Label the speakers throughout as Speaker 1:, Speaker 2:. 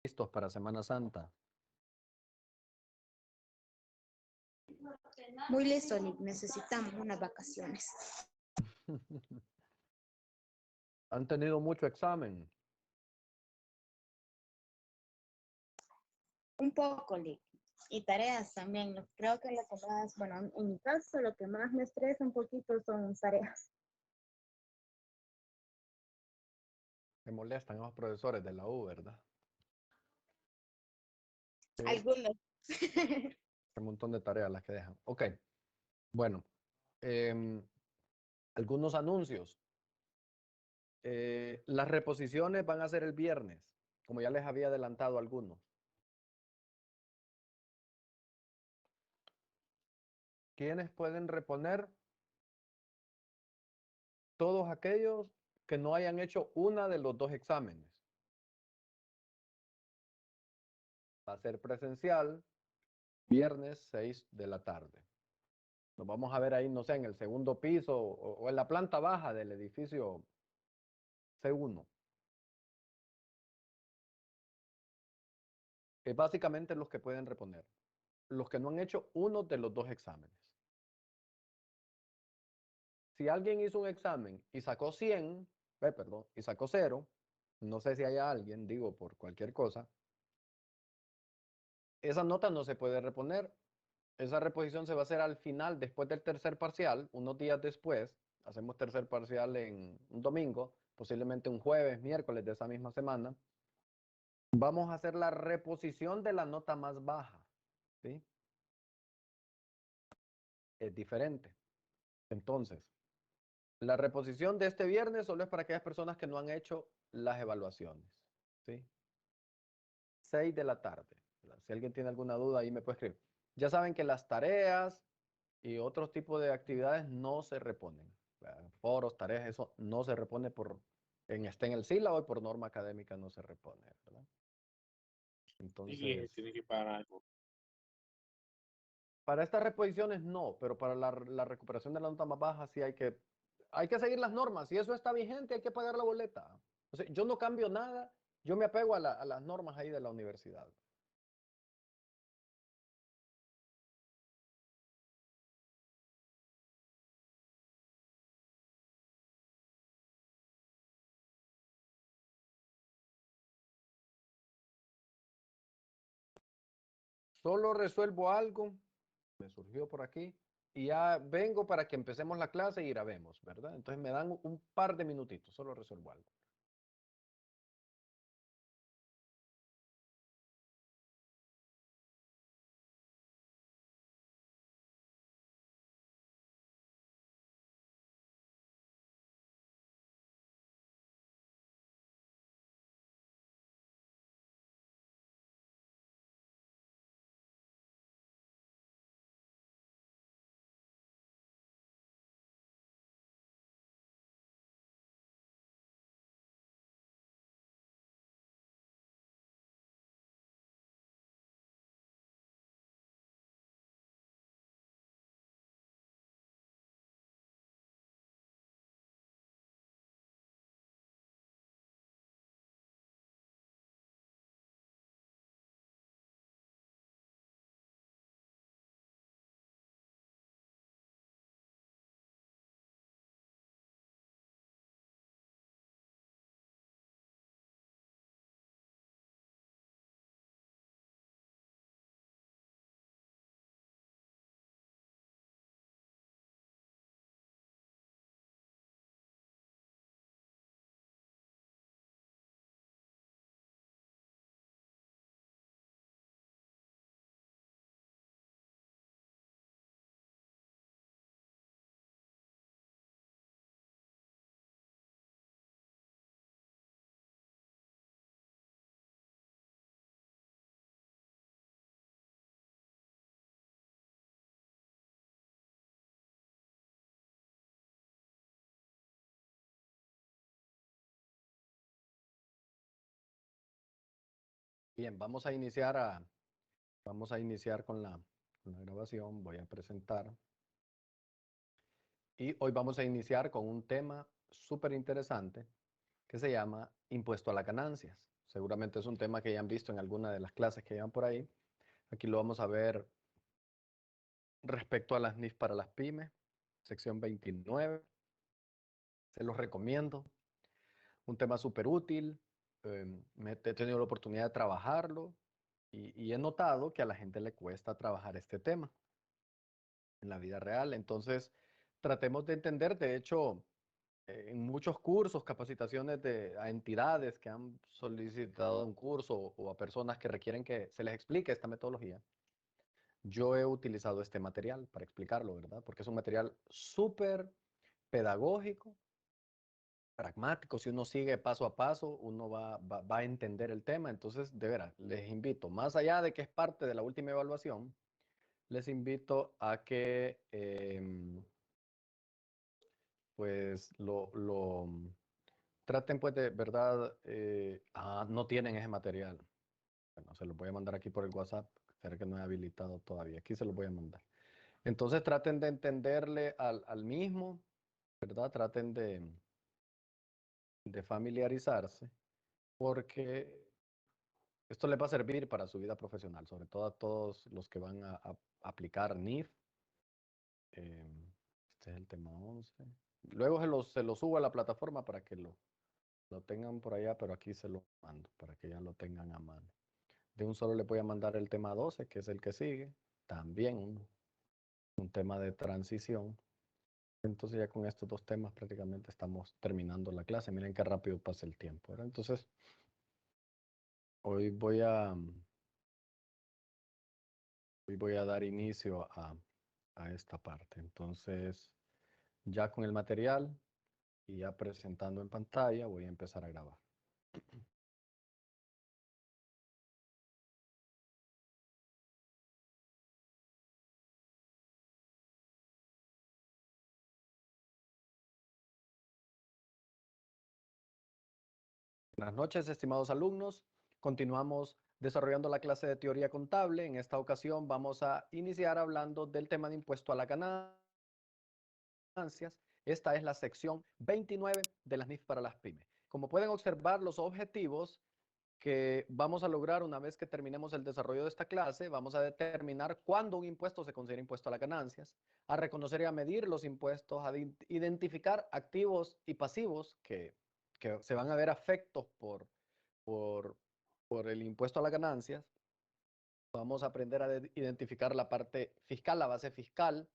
Speaker 1: listos para Semana Santa?
Speaker 2: Muy listo, Nick. Necesitamos unas vacaciones.
Speaker 1: ¿Han tenido mucho examen?
Speaker 2: Un poco, Nick. Y tareas también. Creo que lo que más, bueno, en mi caso, lo que más me estresa un poquito son tareas.
Speaker 1: Me molestan los profesores de la U, ¿verdad? Sí,
Speaker 2: Algunos.
Speaker 1: un montón de tareas las que dejan. Ok, bueno, algunos anuncios. Las reposiciones van a ser el viernes, como ya les había adelantado algunos. ¿Quiénes pueden reponer? Todos aquellos que no hayan hecho una de los dos exámenes. Va a ser presencial, viernes 6 de la tarde. Nos vamos a ver ahí, no sé, en el segundo piso o en la planta baja del edificio C1. Es básicamente los que pueden reponer. Los que no han hecho uno de los dos exámenes. Si alguien hizo un examen y sacó 100, perdón, y sacó 0, no sé si haya alguien, digo, por cualquier cosa, esa nota no se puede reponer. Esa reposición se va a hacer al final, después del tercer parcial, unos días después. Hacemos tercer parcial en un domingo, posiblemente un jueves, miércoles de esa misma semana. Vamos a hacer la reposición de la nota más baja, ¿sí? Es diferente. Entonces, la reposición de este viernes solo es para aquellas personas que no han hecho las evaluaciones, ¿sí? 6 de la tarde. Si alguien tiene alguna duda, ahí me puede escribir. Ya saben que las tareas y otros tipos de actividades no se reponen. Foros, tareas, eso no se repone esté en el sílabo y por norma académica no se repone, ¿verdad? Entonces,
Speaker 3: tiene que pagar algo.
Speaker 1: para estas reposiciones no, pero para la recuperación de la nota más baja sí hay que seguir las normas. Si eso está vigente, hay que pagar la boleta. O sea, yo no cambio nada, yo me apego a las normas ahí de la universidad. Solo resuelvo algo, me surgió por aquí, y ya vengo para que empecemos la clase y grabemos, ¿verdad? Entonces me dan un par de minutitos, solo resuelvo algo. Bien, vamos a iniciar con la grabación, voy a presentar. Y hoy vamos a iniciar con un tema súper interesante que se llama impuesto a las ganancias, Seguramente es un tema que ya han visto en alguna de las clases que llevan por ahí. Aquí lo vamos a ver respecto a las NIF para las pymes, sección 29. Se los recomiendo. Un tema súper útil. He tenido la oportunidad de trabajarlo y he notado que a la gente le cuesta trabajar este tema en la vida real. Entonces, tratemos de entender. De hecho, en muchos cursos, capacitaciones a entidades que han solicitado un curso o a personas que requieren que se les explique esta metodología, yo he utilizado este material para explicarlo, ¿verdad? Porque es un material súper pedagógico, pragmático. Si uno sigue paso a paso, uno va a entender el tema. Entonces, de veras, les invito, más allá de que es parte de la última evaluación, les invito a que pues traten pues de verdad, no tienen ese material. Bueno, se los voy a mandar aquí por el WhatsApp, será que no he habilitado todavía, aquí se los voy a mandar. Entonces traten de entenderle al mismo, ¿verdad? Traten de familiarizarse, porque esto les va a servir para su vida profesional, sobre todo a todos los que van a aplicar NIF. Este es el tema 11. Luego se lo subo a la plataforma para que lo tengan por allá, pero aquí se lo mando para que ya lo tengan a mano. De un solo le voy a mandar el tema 12, que es el que sigue. También un tema de transición. Entonces ya con estos dos temas prácticamente estamos terminando la clase. Miren qué rápido pasa el tiempo, ¿verdad? Entonces, hoy voy a dar inicio a esta parte. Entonces, ya con el material y ya presentando en pantalla, voy a empezar a grabar. Buenas noches, estimados alumnos. Continuamos desarrollando la clase de teoría contable. En esta ocasión vamos a iniciar hablando del tema de impuesto a la ganancias. Esta es la sección 29 de las NIF para las pymes. Como pueden observar, los objetivos que vamos a lograr una vez que terminemos el desarrollo de esta clase, vamos a determinar cuándo un impuesto se considera impuesto a las ganancias, a reconocer y a medir los impuestos, a identificar activos y pasivos que se van a ver afectos por, por el impuesto a las ganancias. Vamos a aprender a identificar la parte fiscal, la base fiscal,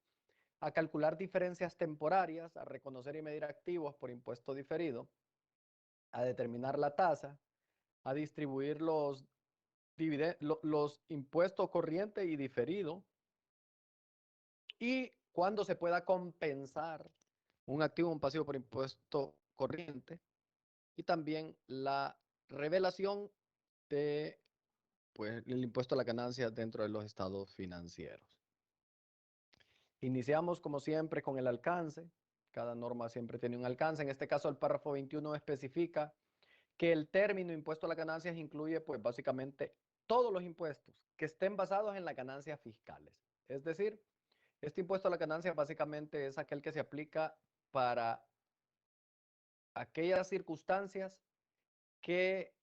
Speaker 1: a calcular diferencias temporarias, a reconocer y medir activos por impuesto diferido, a determinar la tasa, a distribuir los impuestos corriente y diferido, y cuándo se pueda compensar un activo o un pasivo por impuesto corriente, y también la revelación de pues, el impuesto a la ganancia dentro de los estados financieros. Iniciamos como siempre con el alcance. Cada norma siempre tiene un alcance. En este caso el párrafo 21 especifica que el término impuesto a las ganancias incluye pues básicamente todos los impuestos que estén basados en las ganancias fiscales. Es decir, este impuesto a las ganancias básicamente es aquel que se aplica para aquellas circunstancias que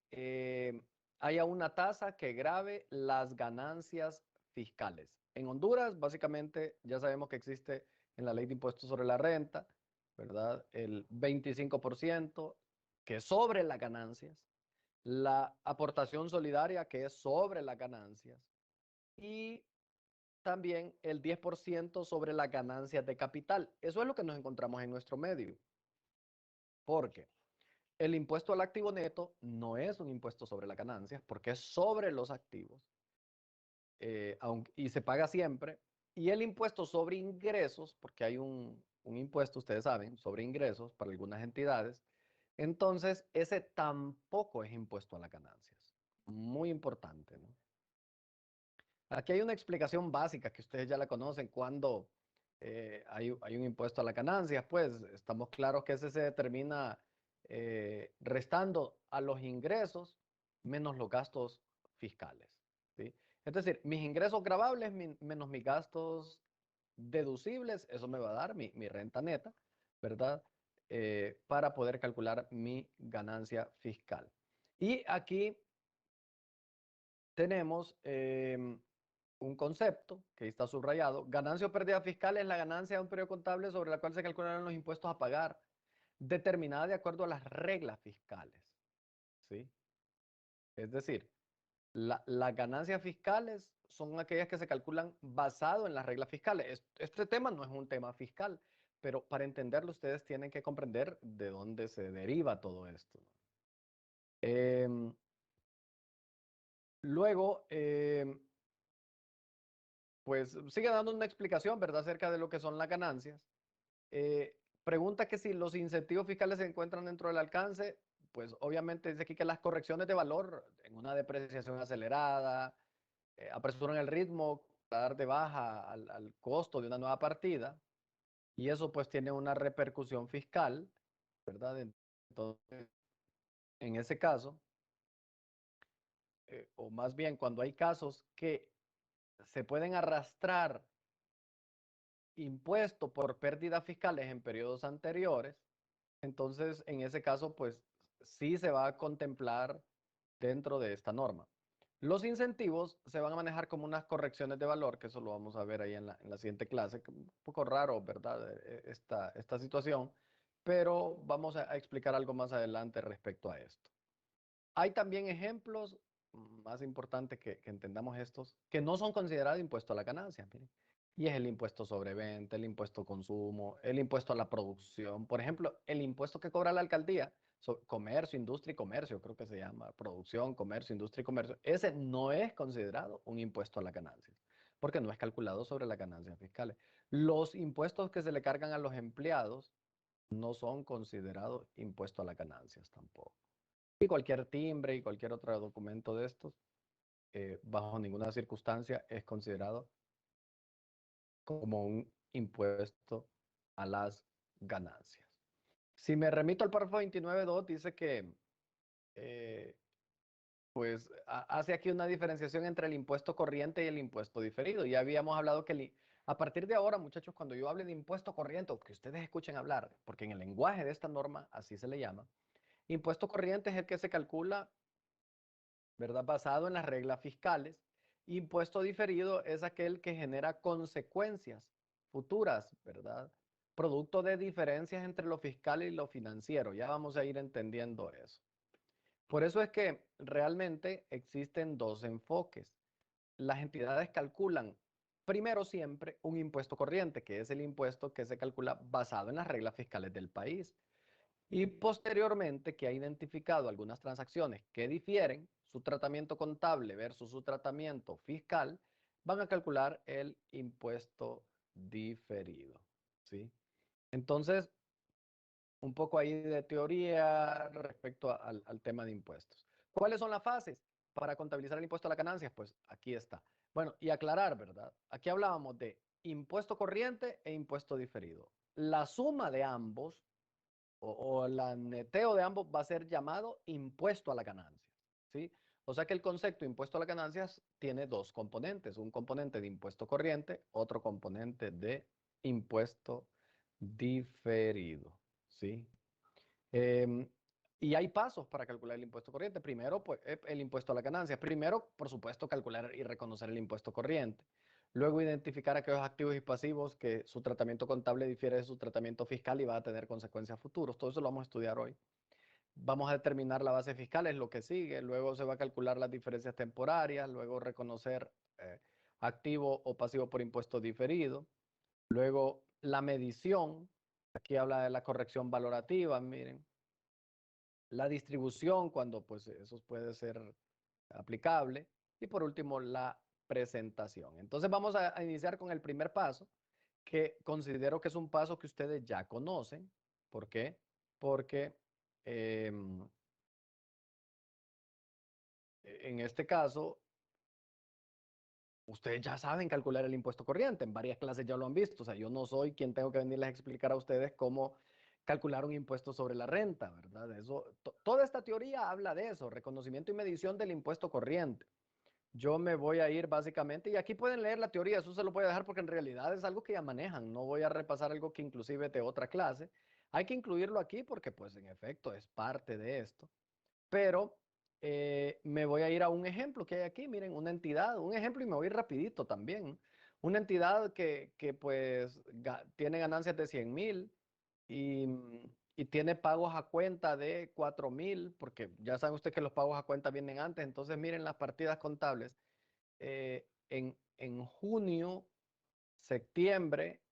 Speaker 1: haya una tasa que grave las ganancias fiscales. En Honduras, básicamente, ya sabemos que existe en la ley de impuestos sobre la renta, ¿verdad? El 25% que es sobre las ganancias, la aportación solidaria que es sobre las ganancias y también el 10% sobre las ganancias de capital. Eso es lo que nos encontramos en nuestro medio. ¿Por qué? El impuesto al activo neto no es un impuesto sobre las ganancias porque es sobre los activos y se paga siempre. Y el impuesto sobre ingresos, porque hay un impuesto, ustedes saben, sobre ingresos para algunas entidades, entonces ese tampoco es impuesto a las ganancias. Muy importante, ¿no? Aquí hay una explicación básica que ustedes ya la conocen cuando hay un impuesto a las ganancias, pues estamos claros que ese se determina restando a los ingresos menos los gastos fiscales, ¿sí? Es decir, mis ingresos gravables menos mis gastos deducibles, eso me va a dar mi renta neta, ¿verdad? Para poder calcular mi ganancia fiscal. Y aquí tenemos un concepto que ahí está subrayado. Ganancia o pérdida fiscal es la ganancia de un periodo contable sobre la cual se calculan los impuestos a pagar, determinada de acuerdo a las reglas fiscales. ¿Sí? Es decir, las ganancias fiscales son aquellas que se calculan basado en las reglas fiscales. Este tema no es un tema fiscal, pero para entenderlo ustedes tienen que comprender de dónde se deriva todo esto. Luego, pues sigue dando una explicación, ¿verdad?, acerca de lo que son las ganancias. Pregunta que si los incentivos fiscales se encuentran dentro del alcance, pues obviamente dice aquí que las correcciones de valor en una depreciación acelerada, apresuran el ritmo para dar de baja al costo de una nueva partida, y eso pues tiene una repercusión fiscal, ¿verdad? Entonces, en ese caso, o más bien cuando hay casos que se pueden arrastrar impuestos por pérdidas fiscales en periodos anteriores, entonces en ese caso pues sí se va a contemplar dentro de esta norma. Los incentivos se van a manejar como unas correcciones de valor, que eso lo vamos a ver ahí en la siguiente clase, que un poco raro, ¿verdad? Esta situación, pero vamos a explicar algo más adelante respecto a esto. Hay también ejemplos, más importantes que entendamos estos, que no son considerados impuestos a la ganancia, miren. Y es el impuesto sobre venta, el impuesto consumo, el impuesto a la producción. Por ejemplo, el impuesto que cobra la alcaldía, comercio, industria y comercio, creo que se llama, producción, comercio, industria y comercio. Ese no es considerado un impuesto a las ganancias, porque no es calculado sobre las ganancias fiscales. Los impuestos que se le cargan a los empleados no son considerados impuestos a las ganancias tampoco. Y cualquier timbre y cualquier otro documento de estos, bajo ninguna circunstancia es considerado como un impuesto a las ganancias. Si me remito al párrafo 29.2, dice que pues hace aquí una diferenciación entre el impuesto corriente y el impuesto diferido. Ya habíamos hablado que a partir de ahora, muchachos, cuando yo hable de impuesto corriente, o que ustedes escuchen hablar, porque en el lenguaje de esta norma así se le llama, impuesto corriente es el que se calcula, ¿verdad?, basado en las reglas fiscales. Impuesto diferido es aquel que genera consecuencias futuras, ¿verdad?, producto de diferencias entre lo fiscal y lo financiero. Ya vamos a ir entendiendo eso. Por eso es que realmente existen dos enfoques. Las entidades calculan primero siempre un impuesto corriente, que es el impuesto que se calcula basado en las reglas fiscales del país. Y posteriormente, que ha identificado algunas transacciones que difieren, su tratamiento contable versus su tratamiento fiscal, van a calcular el impuesto diferido. ¿Sí? Entonces, un poco ahí de teoría respecto al tema de impuestos. ¿Cuáles son las fases para contabilizar el impuesto a las ganancias? Pues aquí está. Bueno, y aclarar, ¿verdad? Aquí hablábamos de impuesto corriente e impuesto diferido. La suma de ambos o el neteo de ambos va a ser llamado impuesto a la ganancia, ¿sí? O sea que el concepto impuesto a las ganancias tiene dos componentes, un componente de impuesto corriente, otro componente de impuesto diferido, ¿sí? Eh, y hay pasos para calcular el impuesto corriente. Primero, pues, el impuesto a la ganancia. Primero, por supuesto, calcular y reconocer el impuesto corriente. Luego, identificar aquellos activos y pasivos que su tratamiento contable difiere de su tratamiento fiscal y va a tener consecuencias futuras. Todo eso lo vamos a estudiar hoy. Vamos a determinar la base fiscal, es lo que sigue. Luego se va a calcular las diferencias temporarias. Luego, reconocer activo o pasivo por impuesto diferido. Luego, la medición. Aquí habla de la corrección valorativa, miren. La distribución, cuando pues eso puede ser aplicable. Y por último, la presentación. Entonces vamos a iniciar con el primer paso, que considero que es un paso que ustedes ya conocen. ¿Por qué? Porque en este caso, ustedes ya saben calcular el impuesto corriente. En varias clases ya lo han visto. O sea, yo no soy quien tengo que venirles a explicar a ustedes cómo calcular un impuesto sobre la renta, ¿verdad? Eso, toda esta teoría habla de eso, reconocimiento y medición del impuesto corriente. Yo me voy a ir básicamente, y aquí pueden leer la teoría, eso se lo voy a dejar porque en realidad es algo que ya manejan, no voy a repasar algo que inclusive de otra clase. Hay que incluirlo aquí porque pues en efecto es parte de esto, pero me voy a ir a un ejemplo que hay aquí, miren, una entidad, un ejemplo y me voy rapidito también. Una entidad que pues tiene ganancias de 100,000 y, y tiene pagos a cuenta de 4,000, porque ya saben ustedes que los pagos a cuenta vienen antes, entonces miren las partidas contables. En junio, septiembre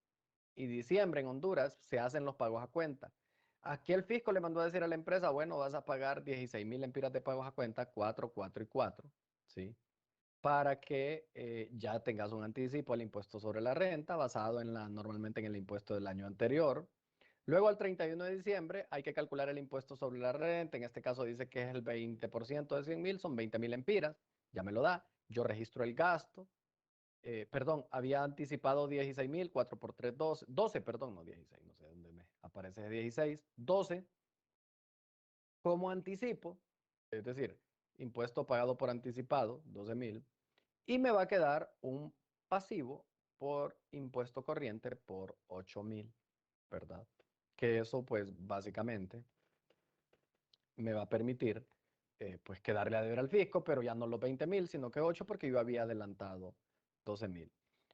Speaker 1: y diciembre en Honduras se hacen los pagos a cuenta. Aquí el fisco le mandó a decir a la empresa, bueno, vas a pagar 16,000 lempiras de pagos a cuenta, 4, 4 y 4, ¿sí? Para que ya tengas un anticipo al impuesto sobre la renta basado normalmente en el impuesto del año anterior. Luego al 31 de diciembre hay que calcular el impuesto sobre la renta, en este caso dice que es el 20% de 100,000, son 20,000 lempiras, ya me lo da, yo registro el gasto, perdón, había anticipado 16,000, 4 por 3, 12, 12, perdón, no 16, no sé dónde me aparece 16, 12 como anticipo, es decir, impuesto pagado por anticipado, 12,000, y me va a quedar un pasivo por impuesto corriente por 8,000, ¿verdad? Que eso pues básicamente me va a permitir pues quedarle a deber al fisco, pero ya no los 20,000, sino que 8 porque yo había adelantado 12,000.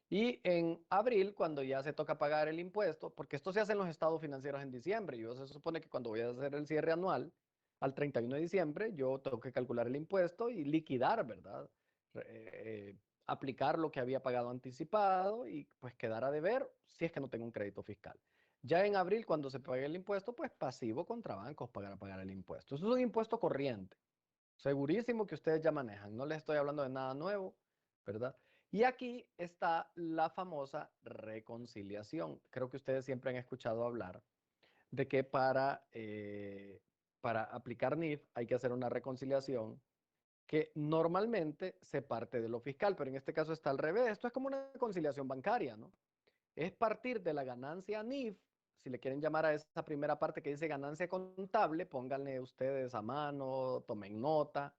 Speaker 1: Y en abril, cuando ya se toca pagar el impuesto, porque esto se hace en los estados financieros en diciembre, yo se supone que cuando voy a hacer el cierre anual, al 31 de diciembre, yo tengo que calcular el impuesto y liquidar, ¿verdad? Aplicar lo que había pagado anticipado y pues quedar a deber si es que no tengo un crédito fiscal. Ya en abril, cuando se pague el impuesto, pues pasivo contra bancos para pagar el impuesto. Eso es un impuesto corriente. Segurísimo que ustedes ya manejan. No les estoy hablando de nada nuevo, ¿verdad? Y aquí está la famosa reconciliación. Creo que ustedes siempre han escuchado hablar de que para aplicar NIF hay que hacer una reconciliación que normalmente se parte de lo fiscal, pero en este caso está al revés. Esto es como una conciliación bancaria, ¿no? Es partir de la ganancia NIF, si le quieren llamar a esa primera parte que dice ganancia contable, pónganle ustedes a mano, tomen nota.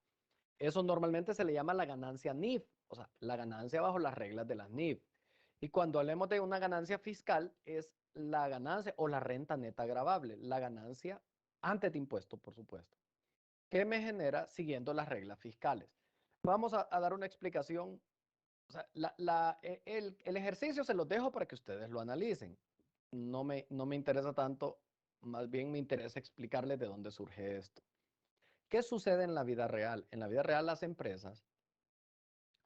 Speaker 1: Eso normalmente se le llama la ganancia NIF, o sea, la ganancia bajo las reglas de las NIF. Y cuando hablemos de una ganancia fiscal, es la ganancia o la renta neta gravable, la ganancia antes de impuesto, por supuesto, que me genera siguiendo las reglas fiscales. Vamos a dar una explicación. O sea, el ejercicio se los dejo para que ustedes lo analicen. No me interesa tanto, más bien me interesa explicarles de dónde surge esto. ¿Qué sucede en la vida real? En la vida real las empresas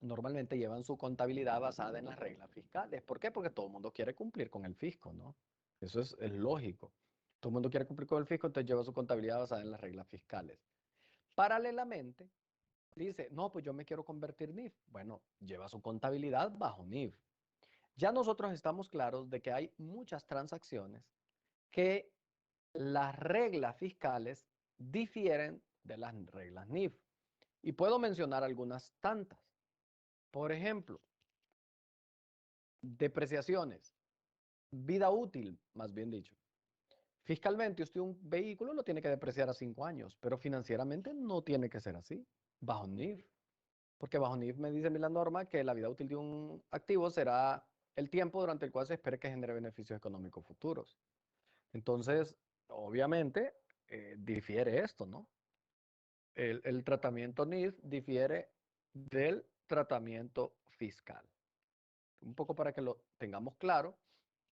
Speaker 1: normalmente llevan su contabilidad basada en las reglas fiscales. ¿Por qué? Porque todo el mundo quiere cumplir con el fisco, ¿no? Eso es lógico. Todo el mundo quiere cumplir con el fisco, entonces lleva su contabilidad basada en las reglas fiscales. Paralelamente, dice, no, pues yo me quiero convertir NIF. Bueno, lleva su contabilidad bajo NIF. Ya nosotros estamos claros de que hay muchas transacciones que las reglas fiscales difieren de las reglas NIF. Y puedo mencionar algunas tantas. Por ejemplo, depreciaciones, vida útil, más bien dicho. Fiscalmente, usted un vehículo lo tiene que depreciar a 5 años, pero financieramente no tiene que ser así, bajo NIF. Porque bajo NIF me dice la norma que la vida útil de un activo será el tiempo durante el cual se espera que genere beneficios económicos futuros. Entonces, obviamente, difiere esto, ¿no? El tratamiento NIF difiere del tratamiento fiscal. Un poco para que lo tengamos claro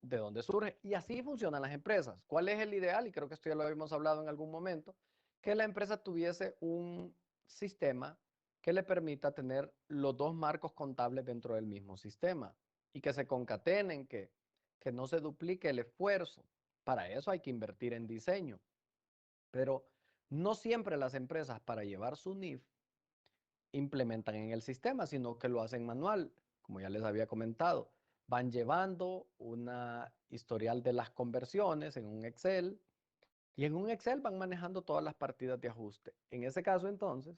Speaker 1: de dónde surge. Y así funcionan las empresas. ¿Cuál es el ideal? Y creo que esto ya lo habíamos hablado en algún momento, que la empresa tuviese un sistema que le permita tener los dos marcos contables dentro del mismo sistema y que se concatenen, que no se duplique el esfuerzo. Para eso hay que invertir en diseño. Pero no siempre las empresas para llevar su NIF implementan en el sistema, sino que lo hacen manual, como ya les había comentado. Van llevando una historial de las conversiones en un Excel y en un Excel van manejando todas las partidas de ajuste. En ese caso, entonces,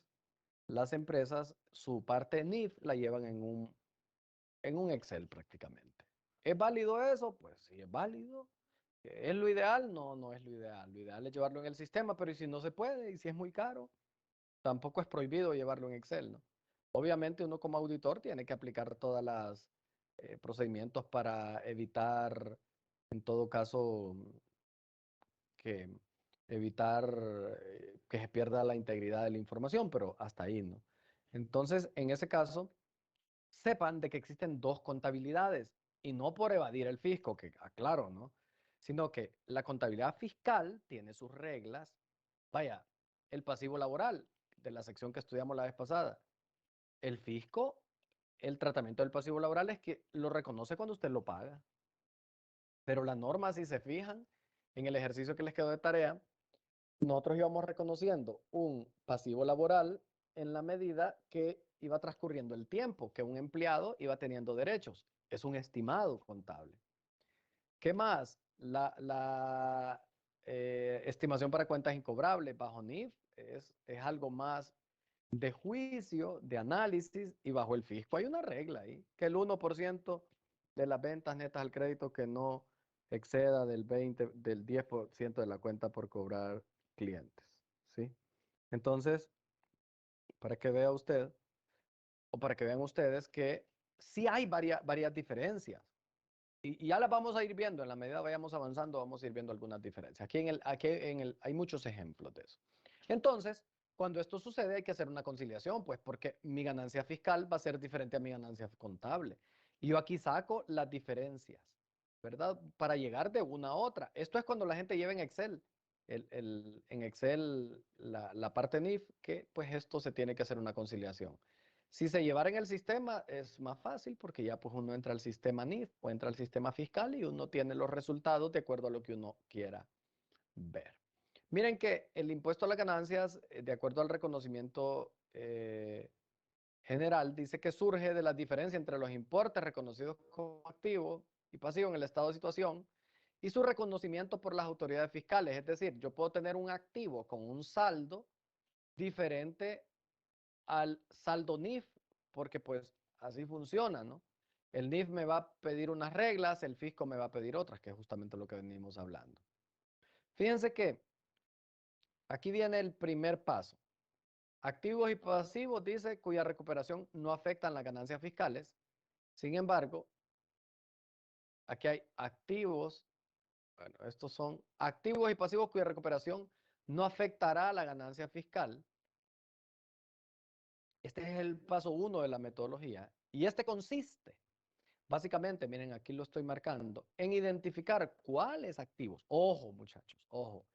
Speaker 1: las empresas su parte NIF la llevan en un Excel prácticamente. ¿Es válido eso? Pues sí, es válido. ¿Es lo ideal? No, no es lo ideal. Lo ideal es llevarlo en el sistema, pero ¿y si no se puede? ¿Y si es muy caro? Tampoco es prohibido llevarlo en Excel, ¿no? Obviamente uno como auditor tiene que aplicar todas las procedimientos para evitar, en todo caso, que, evitar que se pierda la integridad de la información, pero hasta ahí, ¿no? Entonces, en ese caso, sepan de que existen dos contabilidades y no por evadir el fisco, que aclaro, ¿no? Sino que la contabilidad fiscal tiene sus reglas. Vaya, el pasivo laboral de la sección que estudiamos la vez pasada. El fisco, el tratamiento del pasivo laboral es que lo reconoce cuando usted lo paga. Pero la norma, si se fijan, en el ejercicio que les quedó de tarea, nosotros íbamos reconociendo un pasivo laboral en la medida que iba transcurriendo el tiempo, que un empleado iba teniendo derechos. Es un estimado contable. ¿Qué más? La estimación para cuentas incobrables bajo NIF es algo más de juicio, de análisis, y bajo el fisco hay una regla ahí, que el 1% de las ventas netas al crédito que no exceda del 10% de la cuenta por cobrar clientes, ¿sí? Entonces, para que vea usted, o para que vean ustedes que sí hay varias diferencias. Y ya las vamos a ir viendo, en la medida vayamos avanzando, vamos a ir viendo algunas diferencias. Hay muchos ejemplos de eso. Entonces, cuando esto sucede hay que hacer una conciliación, pues porque mi ganancia fiscal va a ser diferente a mi ganancia contable. Y yo aquí saco las diferencias, ¿verdad? Para llegar de una a otra. Esto es cuando la gente lleva en Excel, en Excel la parte NIF, que pues esto se tiene que hacer una conciliación. Si se llevara en el sistema es más fácil porque ya pues uno entra al sistema NIF o entra al sistema fiscal y uno tiene los resultados de acuerdo a lo que uno quiera ver. Miren que el impuesto a las ganancias, de acuerdo al reconocimiento general, dice que surge de la diferencia entre los importes reconocidos como activo y pasivo en el estado de situación y su reconocimiento por las autoridades fiscales. Es decir, yo puedo tener un activo con un saldo diferente al saldo NIF, porque pues así funciona, ¿no? El NIF me va a pedir unas reglas, el fisco me va a pedir otras, que es justamente lo que venimos hablando. Fíjense que aquí viene el primer paso. Activos y pasivos dice cuya recuperación no afectan las ganancias fiscales. Sin embargo, aquí hay activos, bueno, estos son activos y pasivos cuya recuperación no afectará a la ganancia fiscal. Este es el paso 1 de la metodología y este consiste, básicamente, miren, aquí lo estoy marcando, en identificar cuáles activos, ojo muchachos, ojo,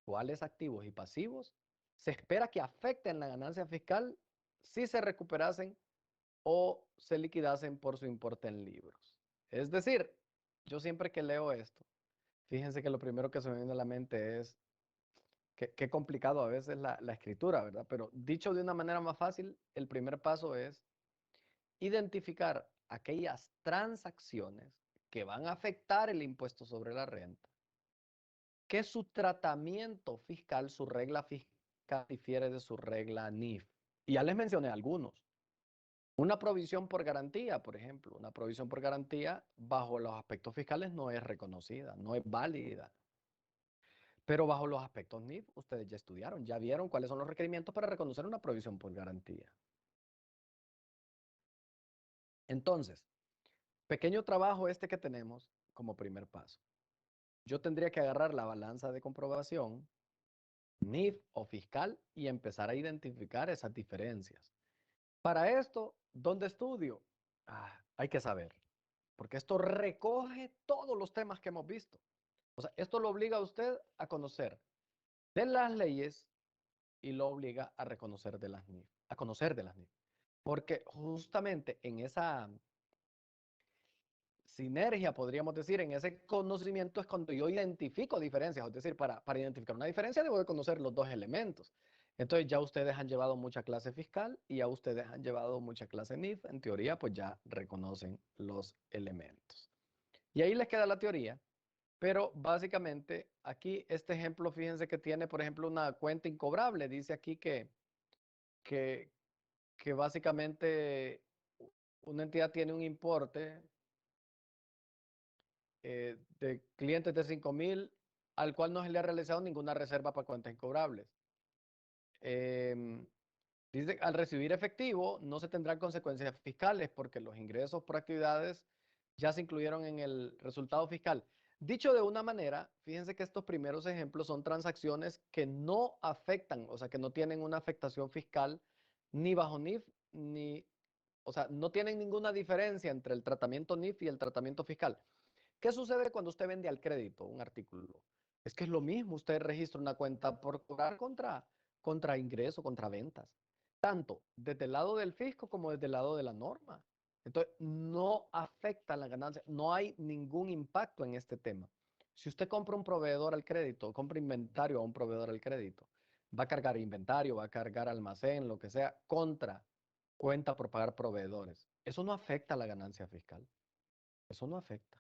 Speaker 1: cuáles activos y pasivos se espera que afecten la ganancia fiscal si se recuperasen o se liquidasen por su importe en libros. Es decir, yo siempre que leo esto, fíjense que lo primero que se me viene a la mente es qué complicado a veces la escritura, ¿verdad? Pero dicho de una manera más fácil, el primer paso es identificar aquellas transacciones que van a afectar el impuesto sobre la renta, que su tratamiento fiscal, su regla fiscal difiere de su regla NIF. Y ya les mencioné algunos. Una provisión por garantía, por ejemplo, una provisión por garantía bajo los aspectos fiscales no es reconocida, no es válida. Pero bajo los aspectos NIF, ustedes ya estudiaron, ya vieron cuáles son los requerimientos para reconocer una provisión por garantía. Entonces, pequeño trabajo este que tenemos como primer paso. Yo tendría que agarrar la balanza de comprobación, NIF o fiscal, y empezar a identificar esas diferencias. Para esto, ¿dónde estudio? Hay que saber, porque esto recoge todos los temas que hemos visto. O sea, esto lo obliga a usted a conocer de las leyes y lo obliga a reconocer de las NIF, a conocer de las NIF. Porque justamente en esa sinergia, podríamos decir, en ese conocimiento es cuando yo identifico diferencias. Es decir, para identificar una diferencia debo de conocer los dos elementos. Entonces ya ustedes han llevado mucha clase fiscal y ya ustedes han llevado mucha clase NIF. En teoría, pues ya reconocen los elementos. Y ahí les queda la teoría. Pero básicamente aquí este ejemplo, fíjense que tiene, por ejemplo, una cuenta incobrable. Dice aquí que, que básicamente una entidad tiene un importe de clientes de 5,000 al cual no se le ha realizado ninguna reserva para cuentas incobrables. Dice, al recibir efectivo no se tendrán consecuencias fiscales porque los ingresos por actividades ya se incluyeron en el resultado fiscal. Dicho de una manera, fíjense que estos primeros ejemplos son transacciones que no afectan, o sea, que no tienen una afectación fiscal ni bajo NIF, ni, o sea, no tienen ninguna diferencia entre el tratamiento NIF y el tratamiento fiscal. ¿Qué sucede cuando usted vende al crédito un artículo? Es que es lo mismo, usted registra una cuenta por cobrar contra ingreso, contra ventas, tanto desde el lado del fisco como desde el lado de la norma. Entonces, no afecta la ganancia, no hay ningún impacto en este tema. Si usted compra un proveedor al crédito, compra inventario a un proveedor al crédito, va a cargar inventario, va a cargar almacén, lo que sea, contra cuenta por pagar proveedores. Eso no afecta la ganancia fiscal. Eso no afecta.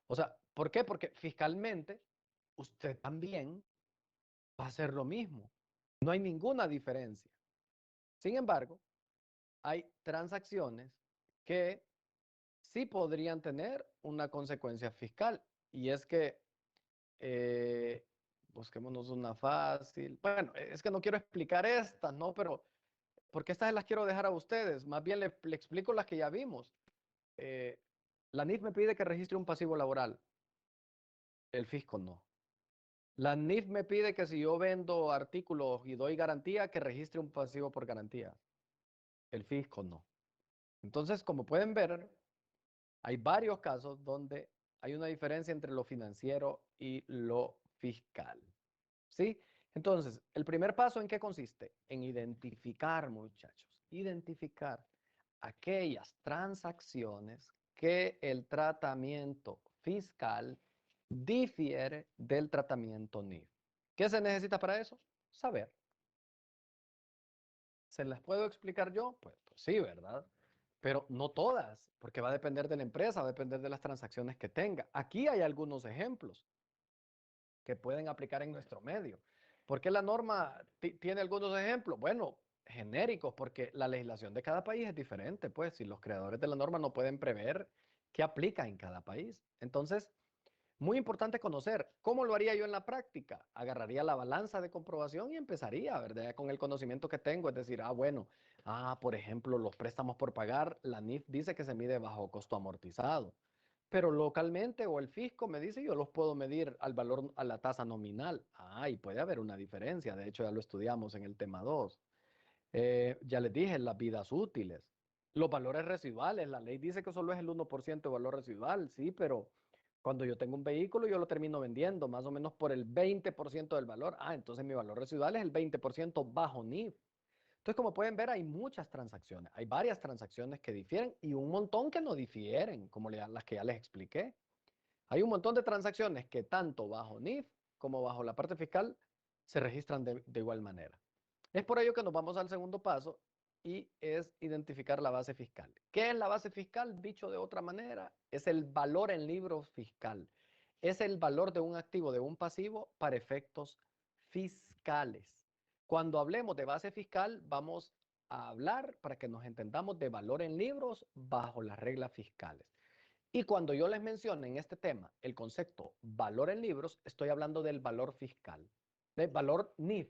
Speaker 1: O sea, ¿por qué? Porque fiscalmente usted también va a hacer lo mismo. No hay ninguna diferencia. Sin embargo, hay transacciones que sí podrían tener una consecuencia fiscal. Y es que, eh, busquémonos una fácil. Bueno, es que no quiero explicar estas, ¿no? Pero, porque estas las quiero dejar a ustedes. Más bien le explico las que ya vimos. Eh, la NIF me pide que registre un pasivo laboral. El fisco no. La NIF me pide que si yo vendo artículos y doy garantía, que registre un pasivo por garantía. El fisco no. Entonces, como pueden ver, hay varios casos donde hay una diferencia entre lo financiero y lo fiscal. ¿Sí? Entonces, el primer paso, ¿en qué consiste? En identificar, muchachos, identificar aquellas transacciones que el tratamiento fiscal difiere del tratamiento NIF. ¿Qué se necesita para eso? Saber. ¿Se las puedo explicar yo? Pues sí, ¿verdad? Pero no todas, porque va a depender de la empresa, va a depender de las transacciones que tenga. Aquí hay algunos ejemplos que pueden aplicar en nuestro medio. ¿Por qué la norma tiene algunos ejemplos? Bueno, genéricos, porque la legislación de cada país es diferente, pues, si los creadores de la norma no pueden prever qué aplica en cada país. Entonces, muy importante conocer cómo lo haría yo en la práctica. Agarraría la balanza de comprobación y empezaría, ¿verdad? Con el conocimiento que tengo, es decir, bueno, por ejemplo, los préstamos por pagar, la NIF dice que se mide bajo costo amortizado, pero localmente o el fisco me dice yo los puedo medir al valor, a la tasa nominal. Y puede haber una diferencia, de hecho ya lo estudiamos en el tema 2. Ya les dije, las vidas útiles. Los valores residuales, la ley dice que solo es el 1% de valor residual, sí, pero cuando yo tengo un vehículo yo lo termino vendiendo más o menos por el 20% del valor. Entonces mi valor residual es el 20% bajo NIF. Entonces, como pueden ver, hay muchas transacciones, hay varias transacciones que difieren y un montón que no difieren, como las que ya les expliqué. Hay un montón de transacciones que tanto bajo NIF como bajo la parte fiscal se registran de igual manera. Es por ello que nos vamos al segundo paso y es identificar la base fiscal. ¿Qué es la base fiscal? Dicho de otra manera, es el valor en libro fiscal. Es el valor de un activo, de un pasivo para efectos fiscales. Cuando hablemos de base fiscal, vamos a hablar para que nos entendamos de valor en libros bajo las reglas fiscales. Y cuando yo les menciono en este tema el concepto valor en libros, estoy hablando del valor fiscal, del valor NIF.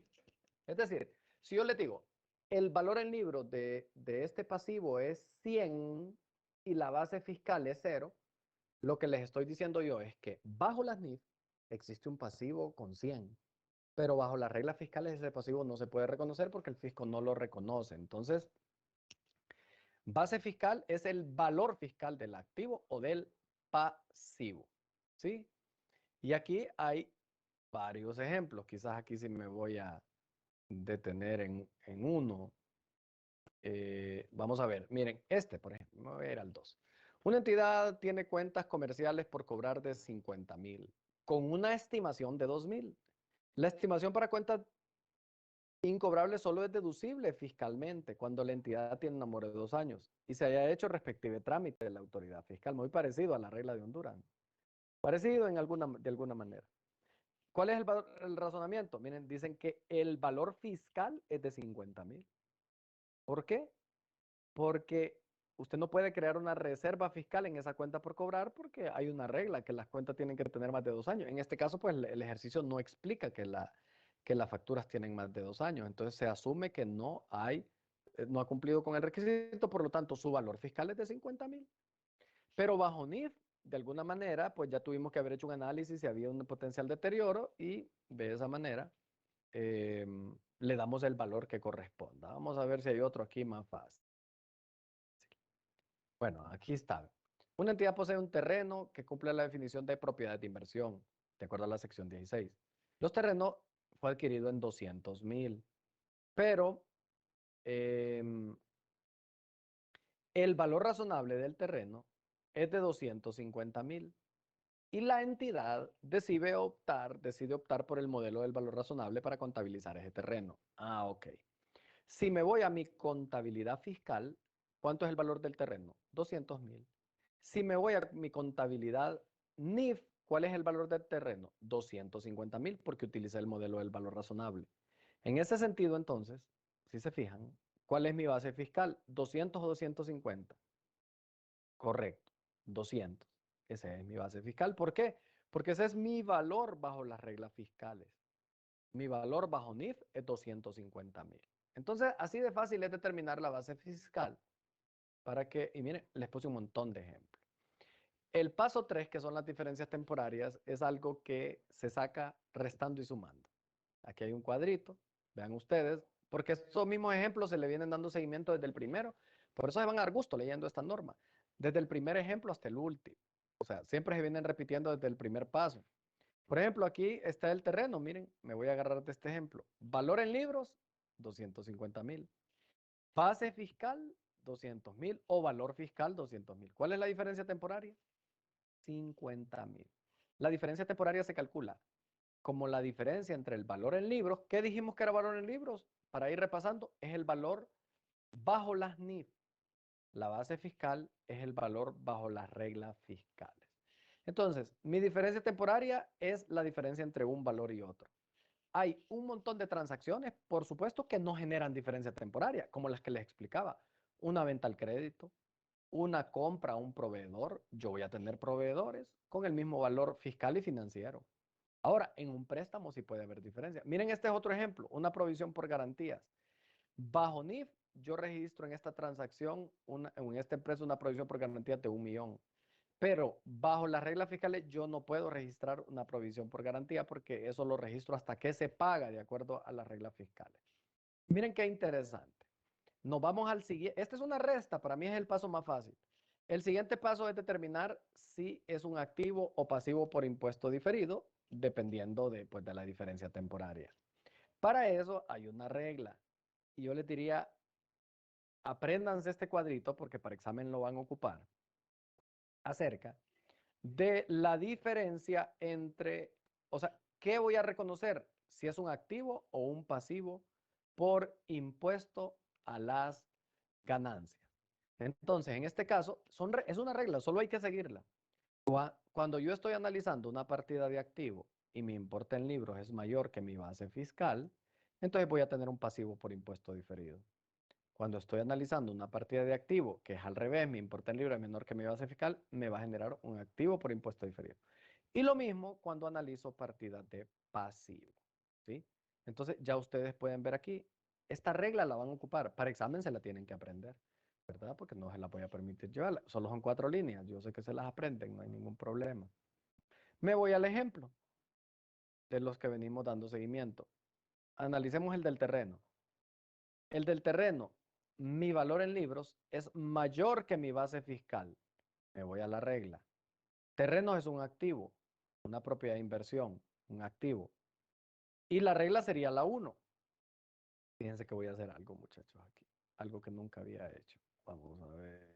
Speaker 1: Es decir, si yo les digo, el valor en libros de este pasivo es 100 y la base fiscal es 0, lo que les estoy diciendo yo es que bajo las NIF existe un pasivo con 100, pero bajo las reglas fiscales ese pasivo no se puede reconocer porque el fisco no lo reconoce. Entonces, base fiscal es el valor fiscal del activo o del pasivo, ¿sí? Y aquí hay varios ejemplos. Quizás aquí sí me voy a detener en uno. Vamos a ver, miren, por ejemplo, me voy a ir al 2. Una entidad tiene cuentas comerciales por cobrar de 50,000 con una estimación de 2,000. La estimación para cuentas incobrable solo es deducible fiscalmente cuando la entidad tiene un amor de 2 años y se haya hecho respectivo trámite de la autoridad fiscal, muy parecido a la regla de Honduras. Parecido de alguna manera. ¿Cuál es el razonamiento? Miren, dicen que el valor fiscal es de 50,000. ¿Por qué? Porque usted no puede crear una reserva fiscal en esa cuenta por cobrar porque hay una regla que las cuentas tienen que tener más de 2 años. En este caso, pues el ejercicio no explica que las facturas tienen más de 2 años. Entonces se asume que no ha cumplido con el requisito, por lo tanto su valor fiscal es de 50,000. Pero bajo NIF de alguna manera, pues ya tuvimos que haber hecho un análisis si había un potencial deterioro y de esa manera le damos el valor que corresponda. Vamos a ver si hay otro aquí más fácil. Bueno, aquí está. Una entidad posee un terreno que cumple la definición de propiedad de inversión, de acuerdo a la sección 16. Los terrenos fue adquirido en 200,000, pero el valor razonable del terreno es de 250,000 y la entidad decide optar por el modelo del valor razonable para contabilizar ese terreno. Ah, ok. Si me voy a mi contabilidad fiscal, ¿cuánto es el valor del terreno? 200,000. Si me voy a mi contabilidad NIF, ¿cuál es el valor del terreno? 250,000 porque utiliza el modelo del valor razonable. En ese sentido, entonces, si se fijan, ¿cuál es mi base fiscal? ¿200 o 250? Correcto, 200. Esa es mi base fiscal. ¿Por qué? Porque ese es mi valor bajo las reglas fiscales. Mi valor bajo NIF es 250,000. Entonces, así de fácil es determinar la base fiscal para que, y miren, les puse un montón de ejemplos. El paso 3, que son las diferencias temporarias, es algo que se saca restando y sumando. Aquí hay un cuadrito, vean ustedes, porque estos mismos ejemplos se le vienen dando seguimiento desde el primero, por eso se van a dar gusto leyendo esta norma, desde el primer ejemplo hasta el último. O sea, siempre se vienen repitiendo desde el primer paso. Por ejemplo, aquí está el terreno, miren, me voy a agarrar de este ejemplo. Valor en libros, 250,000. Base fiscal, 200,000 o valor fiscal, 200,000. ¿Cuál es la diferencia temporaria? 50,000. La diferencia temporaria se calcula como la diferencia entre el valor en libros. ¿Qué dijimos que era valor en libros? Para ir repasando, es el valor bajo las NIF. La base fiscal es el valor bajo las reglas fiscales. Entonces, mi diferencia temporaria es la diferencia entre un valor y otro. Hay un montón de transacciones, por supuesto, que no generan diferencia temporaria, como las que les explicaba. Una venta al crédito, una compra a un proveedor. Yo voy a tener proveedores con el mismo valor fiscal y financiero. Ahora, en un préstamo sí puede haber diferencia. Miren, este es otro ejemplo, una provisión por garantías. Bajo NIF, yo registro en esta transacción, en esta empresa, una provisión por garantías de 1,000,000. Pero bajo las reglas fiscales yo no puedo registrar una provisión por garantía porque eso lo registro hasta que se paga de acuerdo a las reglas fiscales. Miren qué interesante. Nos vamos al siguiente. Esta es una resta, para mí es el paso más fácil. El siguiente paso es determinar si es un activo o pasivo por impuesto diferido, dependiendo pues, de la diferencia temporaria. Para eso hay una regla. Y yo les diría, apréndanse este cuadrito porque para examen lo van a ocupar. Acerca de la diferencia entre, o sea, ¿qué voy a reconocer? Si es un activo o un pasivo por impuesto a las ganancias. Entonces, en este caso, es una regla, solo hay que seguirla. Cuando yo estoy analizando una partida de activo y mi importe en libros es mayor que mi base fiscal, entonces voy a tener un pasivo por impuesto diferido. Cuando estoy analizando una partida de activo, que es al revés, mi importe en libros es menor que mi base fiscal, me va a generar un activo por impuesto diferido. Y lo mismo cuando analizo partidas de pasivo, ¿sí? Entonces ya ustedes pueden ver aquí, esta regla la van a ocupar, para examen se la tienen que aprender, ¿verdad? Porque no se la voy a permitir llevarla, solo son 4 líneas, yo sé que se las aprenden, no hay ningún problema. Me voy al ejemplo de los que venimos dando seguimiento. Analicemos el del terreno. El del terreno, mi valor en libros es mayor que mi base fiscal. Me voy a la regla. Terreno es un activo, una propiedad de inversión, un activo. Y la regla sería la 1. Fíjense que voy a hacer algo, muchachos, aquí. Algo que nunca había hecho. Vamos a ver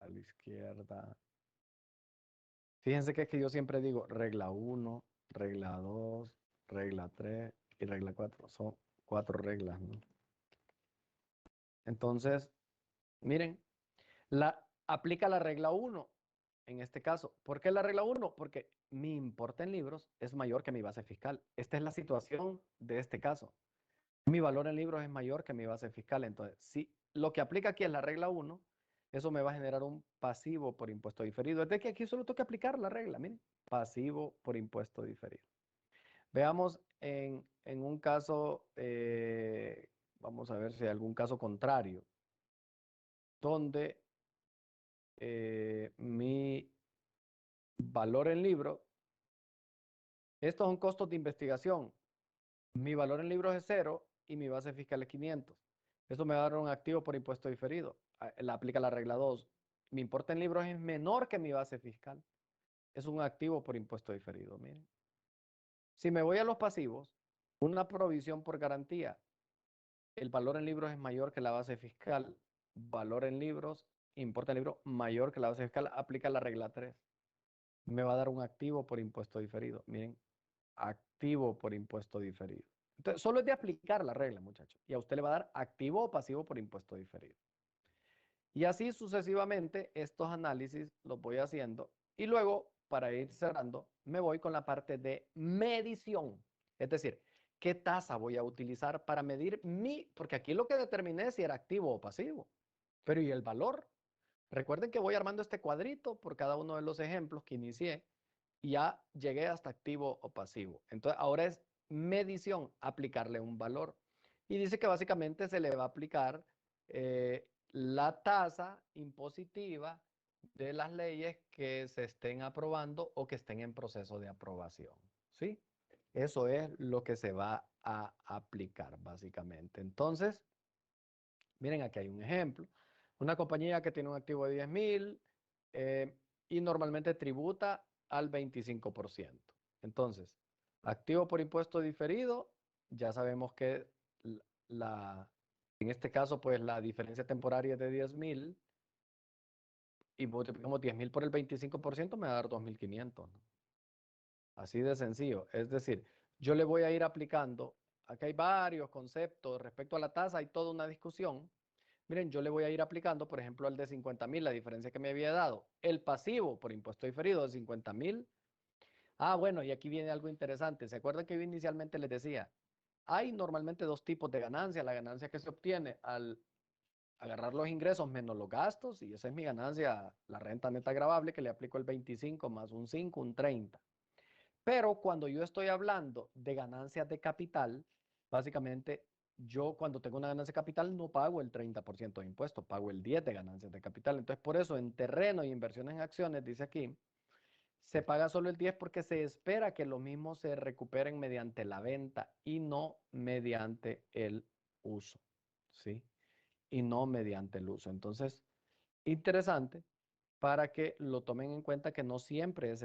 Speaker 1: a la izquierda. Fíjense que es que yo siempre digo regla 1, regla 2, regla 3 y regla 4. Son 4 reglas, ¿no? Entonces, miren, aplica la regla 1 en este caso. ¿Por qué la regla 1? Porque mi importe en libros es mayor que mi base fiscal. Esta es la situación de este caso. Mi valor en libros es mayor que mi base fiscal. Entonces, si lo que aplica aquí es la regla 1, eso me va a generar un pasivo por impuesto diferido. Es de que aquí solo tengo que aplicar la regla, miren. Pasivo por impuesto diferido. Veamos en un caso, vamos a ver si hay algún caso contrario, donde mi valor en libros. Estos son costos de investigación. Mi valor en libros es 0 y mi base fiscal es 500. Eso me va a dar un activo por impuesto diferido. La aplica la regla 2. Mi importe en libros es menor que mi base fiscal. Es un activo por impuesto diferido. Miren. Si me voy a los pasivos, una provisión por garantía. El valor en libros es mayor que la base fiscal. Valor en libros, importe en libros mayor que la base fiscal. Aplica la regla 3. Me va a dar un activo por impuesto diferido. Miren, activo por impuesto diferido. Entonces, solo es de aplicar la regla, muchachos. Y a usted le va a dar activo o pasivo por impuesto diferido. Y así sucesivamente, estos análisis los voy haciendo. Y luego, para ir cerrando, me voy con la parte de medición. Es decir, ¿qué tasa voy a utilizar para medir porque aquí lo que determiné es si era activo o pasivo. Pero ¿y el valor? Recuerden que voy armando este cuadrito por cada uno de los ejemplos que inicié y ya llegué hasta activo o pasivo. Entonces ahora es medición, aplicarle un valor. Y dice que básicamente se le va a aplicar la tasa impositiva de las leyes que se estén aprobando o que estén en proceso de aprobación. ¿Sí? Eso es lo que se va a aplicar básicamente. Entonces, miren, aquí hay un ejemplo. Una compañía que tiene un activo de 10,000 y normalmente tributa al 25%. Entonces, activo por impuesto diferido, ya sabemos que en este caso, pues la diferencia temporaria es de 10,000 y multiplicamos 10,000 por el 25%, me va a dar 2,500, ¿no? Así de sencillo. Es decir, yo le voy a ir aplicando, aquí hay varios conceptos respecto a la tasa, hay toda una discusión. Miren, yo le voy a ir aplicando, por ejemplo, el de 50,000, la diferencia que me había dado. El pasivo por impuesto diferido de 50,000. Ah, bueno, y aquí viene algo interesante. ¿Se acuerdan que yo inicialmente les decía? Hay normalmente dos tipos de ganancia. La ganancia que se obtiene al agarrar los ingresos menos los gastos, y esa es mi ganancia, la renta neta gravable, que le aplico el 25 más un 5, un 30. Pero cuando yo estoy hablando de ganancias de capital, básicamente yo cuando tengo una ganancia de capital no pago el 30% de impuesto, pago el 10% de ganancias de capital. Entonces por eso en terreno y inversiones en acciones, dice aquí, se paga solo el 10 porque se espera que lo mismo se recuperen mediante la venta y no mediante el uso, ¿sí? Y no mediante el uso. Entonces, interesante para que lo tomen en cuenta que no siempre es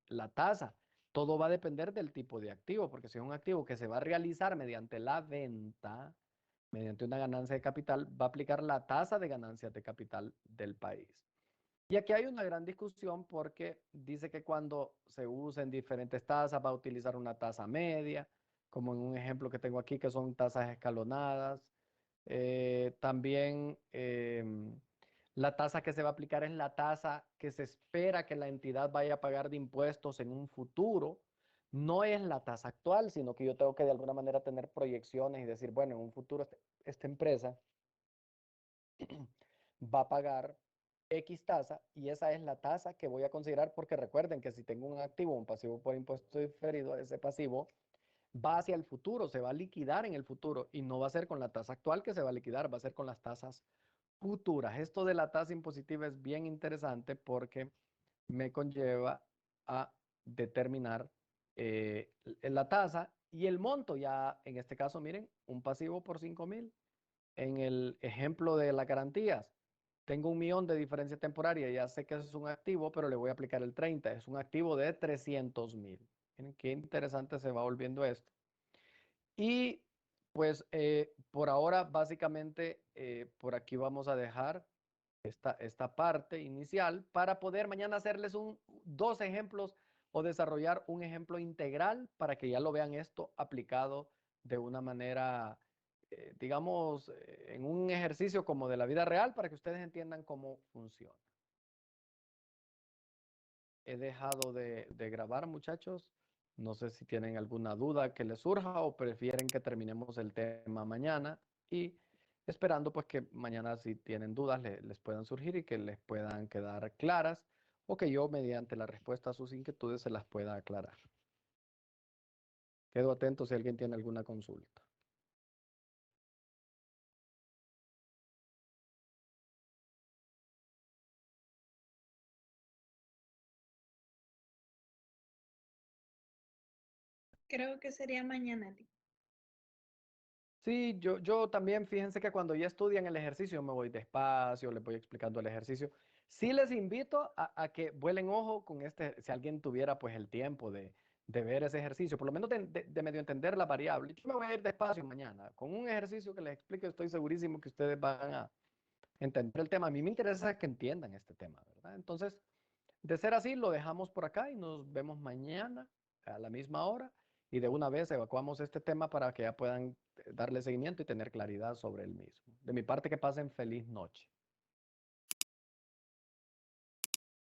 Speaker 1: la tasa. Todo va a depender del tipo de activo, porque si es un activo que se va a realizar mediante la venta, mediante una ganancia de capital, va a aplicar la tasa de ganancias de capital del país. Y aquí hay una gran discusión porque dice que cuando se usen diferentes tasas va a utilizar una tasa media, como en un ejemplo que tengo aquí que son tasas escalonadas. También la tasa que se va a aplicar es la tasa que se espera que la entidad vaya a pagar de impuestos en un futuro. No es la tasa actual, sino que yo tengo que de alguna manera tener proyecciones y decir, bueno, en un futuro esta empresa va a pagar X tasa y esa es la tasa que voy a considerar porque recuerden que si tengo un activo, un pasivo por impuesto diferido, ese pasivo va hacia el futuro, se va a liquidar en el futuro y no va a ser con la tasa actual que se va a liquidar, va a ser con las tasas futuras. Esto de la tasa impositiva es bien interesante porque me conlleva a determinar la tasa y el monto. Ya en este caso, miren, un pasivo por 5,000. En el ejemplo de las garantías, tengo 1,000,000 de diferencia temporaria, ya sé que es un activo, pero le voy a aplicar el 30, es un activo de 300,000. Miren qué interesante se va volviendo esto. Y pues por ahora básicamente por aquí vamos a dejar esta parte inicial para poder mañana hacerles dos ejemplos o desarrollar un ejemplo integral para que ya lo vean esto aplicado de una manera, digamos, en un ejercicio como de la vida real para que ustedes entiendan cómo funciona. He dejado de grabar, muchachos. No sé si tienen alguna duda que les surja o prefieren que terminemos el tema mañana y esperando pues que mañana si tienen dudas les puedan surgir y que les puedan quedar claras o que yo mediante la respuesta a sus inquietudes se las pueda aclarar. Quedo atento si alguien tiene alguna consulta.
Speaker 3: Creo que sería mañana.
Speaker 1: Sí, yo también, fíjense que cuando ya estudian el ejercicio, me voy despacio, les voy explicando el ejercicio. Sí les invito a que vuelen ojo con este, si alguien tuviera pues el tiempo de ver ese ejercicio, por lo menos de medio entender la variable. Yo me voy a ir despacio mañana, con un ejercicio que les explique, estoy segurísimo que ustedes van a entender el tema. A mí me interesa que entiendan este tema, ¿verdad? Entonces, de ser así, lo dejamos por acá y nos vemos mañana a la misma hora y de una vez evacuamos este tema para que ya puedan darle seguimiento y tener claridad sobre el mismo. De mi parte, que pasen feliz noche.